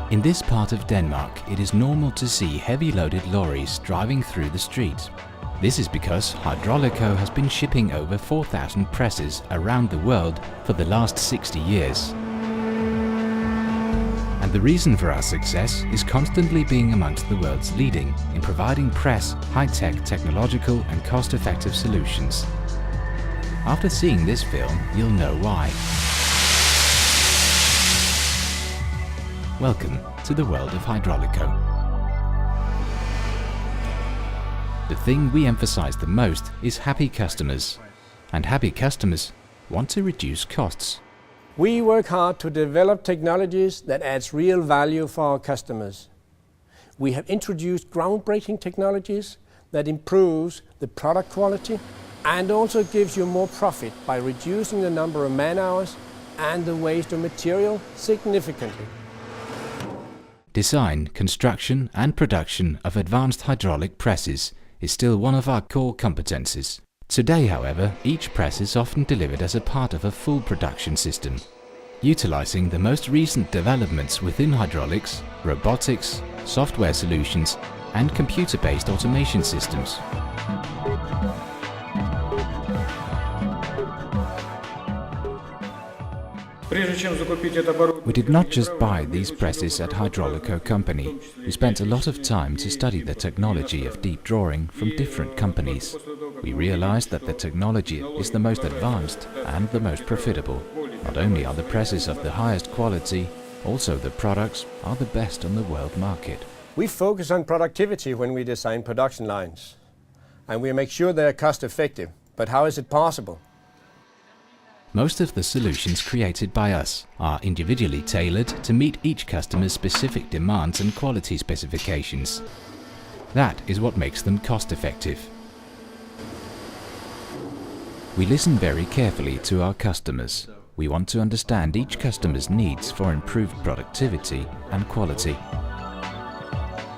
In this part of Denmark, it is normal to see heavy-loaded lorries driving through the street. This is because Hydraulico has been shipping over 4,000 presses around the world for the last 60 years. And the reason for our success is constantly being amongst the world's leading in providing press, high-tech, technological and cost-effective solutions. After seeing this film, you'll know why. Welcome to the world of Hydraulico. The thing we emphasize the most is happy customers. And happy customers want to reduce costs. We work hard to develop technologies that adds real value for our customers. We have introduced groundbreaking technologies that improves the product quality and also gives you more profit by reducing the number of man-hours and the waste of material significantly. Design, construction and production of advanced hydraulic presses is still one of our core competencies. Today, however, each press is often delivered as a part of a full production system, utilizing the most recent developments within hydraulics, robotics, software solutions and computer-based automation systems. We did not just buy these presses at Hydraulico company. We spent a lot of time to study the technology of deep drawing from different companies. We realized that the technology is the most advanced and the most profitable. Not only are the presses of the highest quality, also the products are the best on the world market. We focus on productivity when we design production lines, and we make sure they are cost effective. But how is it possible? Most of the solutions created by us are individually tailored to meet each customer's specific demands and quality specifications. That is what makes them cost-effective. We listen very carefully to our customers. We want to understand each customer's needs for improved productivity and quality.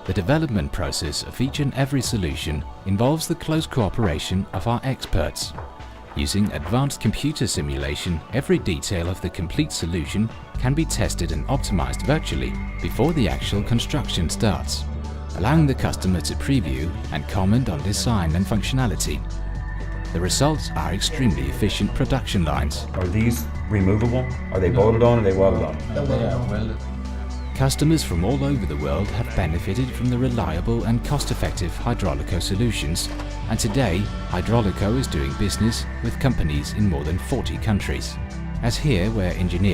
The development process of each and every solution involves the close cooperation of our experts. Using advanced computer simulation, every detail of the complete solution can be tested and optimized virtually before the actual construction starts, allowing the customer to preview and comment on design and functionality. The results are extremely efficient production lines. Are these removable? Are they bolted on or are they welded on? They are welded. Customers from all over the world have benefited from the reliable and cost-effective Hydraulico solutions, and today Hydraulico is doing business with companies in more than 40 countries. As here, where engineers